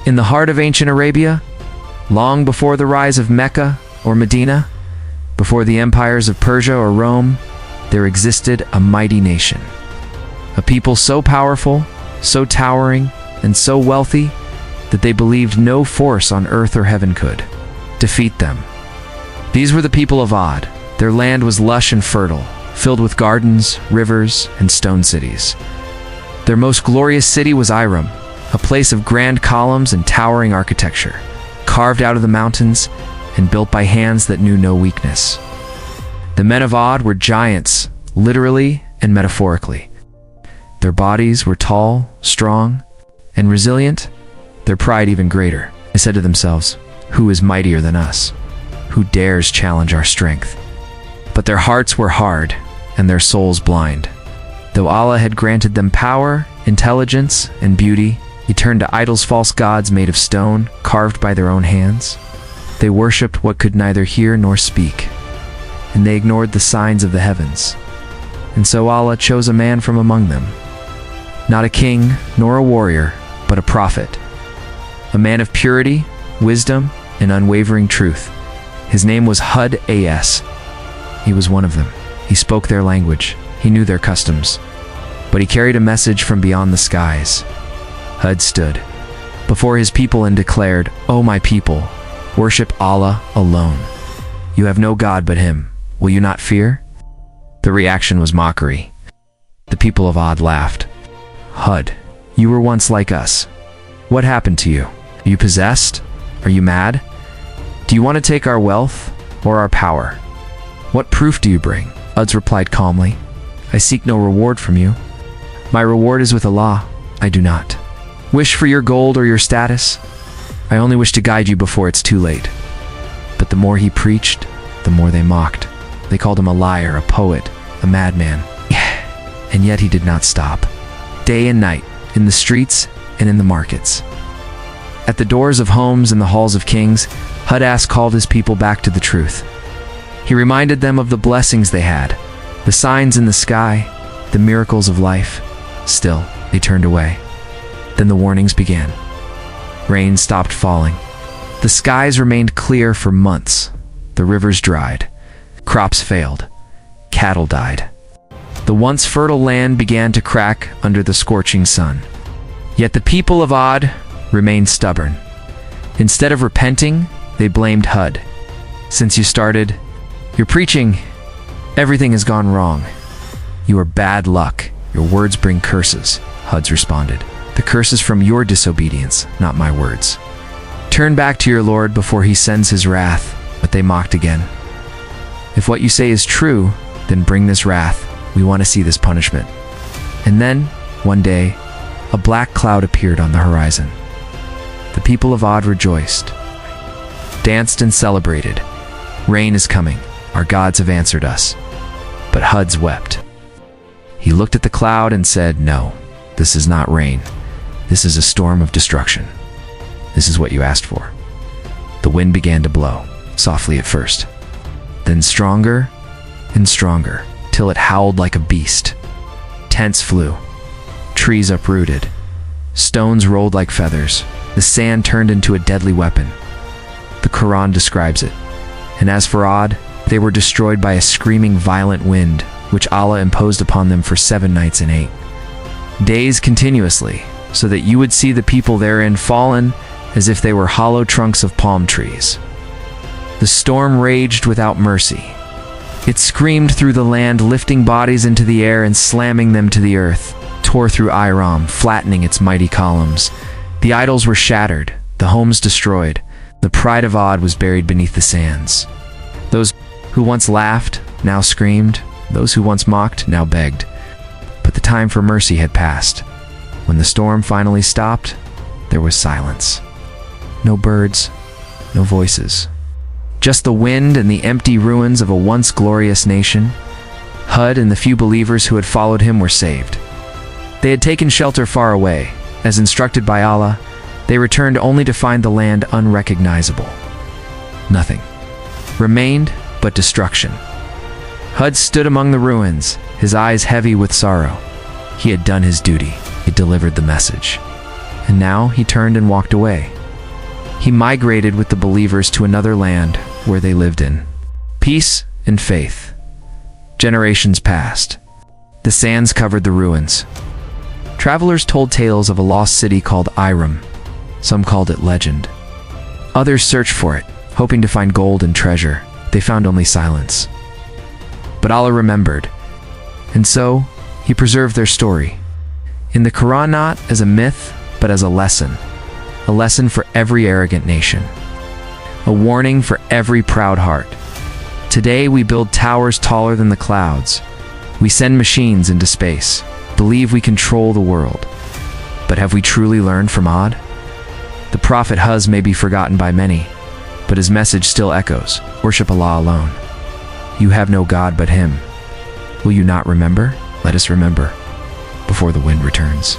In the heart of ancient Arabia, long before the rise of Mecca or Medina, before the empires of Persia or Rome, there existed a mighty nation. A people so powerful, so towering, and so wealthy that they believed no force on earth or heaven could defeat them. These were the people of Ad. Their land was lush and fertile, filled with gardens, rivers, and stone cities. Their most glorious city was Iram, a place of grand columns and towering architecture, carved out of the mountains and built by hands that knew no weakness. The men of Ad were giants, literally and metaphorically. Their bodies were tall, strong, and resilient, their pride even greater. They said to themselves, "Who is mightier than us? Who dares challenge our strength?" But their hearts were hard and their souls blind. Though Allah had granted them power, intelligence, and beauty, He turned to idols, false gods made of stone, carved by their own hands. They worshipped what could neither hear nor speak, and they ignored the signs of the heavens. And so Allah chose a man from among them, not a king nor a warrior, but a prophet, a man of purity, wisdom, and unwavering truth. His name was Hud As. He was one of them. He spoke their language. He knew their customs. But he carried a message from beyond the skies. Hud stood before his people and declared, "O my people, worship Allah alone. You have no God but Him. Will you not fear?" The reaction was mockery. The people of Ad laughed. "Hud, you were once like us. What happened to you? Are you possessed? Are you mad? Do you want to take our wealth or our power? What proof do you bring?" Hud replied calmly, "I seek no reward from you. My reward is with Allah. I do not wish for your gold or your status. I only wish to guide you before it's too late." But the more he preached, the more they mocked. They called him a liar, a poet, a madman. And yet he did not stop. Day and night, in the streets and in the markets, at the doors of homes and the halls of kings, Hud As called his people back to the truth. He reminded them of the blessings they had, the signs in the sky, the miracles of life. Still, they turned away. Then the warnings began. Rain stopped falling. The skies remained clear for months. The rivers dried. Crops failed. Cattle died. The once fertile land began to crack under the scorching sun. Yet the people of Ad remained stubborn. Instead of repenting, they blamed Hud. "Since you started your preaching, everything has gone wrong. You are bad luck. Your words bring curses," Hud responded. "The curse is from your disobedience, not my words. Turn back to your Lord before He sends His wrath." But they mocked again. "If what you say is true, then bring this wrath. We want to see this punishment." And then, one day, a black cloud appeared on the horizon. The people of Ad rejoiced, danced and celebrated. "Rain is coming. Our gods have answered us." But Hud wept. He looked at the cloud and said, "No, this is not rain. This is a storm of destruction. This is what you asked for." The wind began to blow, softly at first, then stronger and stronger, till it howled like a beast. Tents flew, trees uprooted, stones rolled like feathers. The sand turned into a deadly weapon. The Quran describes it. And as for Ad, they were destroyed by a screaming violent wind, which Allah imposed upon them for 7 nights and 8 days continuously, so that you would see the people therein fallen as if they were hollow trunks of palm trees. The storm raged without mercy. It screamed through the land, lifting bodies into the air and slamming them to the earth, tore through Iram, flattening its mighty columns. The idols were shattered, the homes destroyed. The pride of Ad was buried beneath the sands. Those who once laughed now screamed. Those who once mocked now begged. But the time for mercy had passed. When the storm finally stopped, there was silence. No birds, no voices. Just the wind and the empty ruins of a once glorious nation. Hud and the few believers who had followed him were saved. They had taken shelter far away. As instructed by Allah, they returned only to find the land unrecognizable. Nothing remained but destruction. Hud stood among the ruins, his eyes heavy with sorrow. He had done his duty. He delivered the message. And now he turned and walked away. He migrated with the believers to another land where they lived in peace and faith. Generations passed. The sands covered the ruins. Travelers told tales of a lost city called Iram. Some called it legend. Others searched for it, hoping to find gold and treasure. They found only silence. But Allah remembered, and so He preserved their story. In the Quran, not as a myth, but as a lesson for every arrogant nation, a warning for every proud heart. Today we build towers taller than the clouds. We send machines into space, believe we control the world. But have we truly learned from Ad? The Prophet Huz may be forgotten by many, but his message still echoes. Worship Allah alone. You have no God but Him. Will you not remember? Let us remember before the wind returns.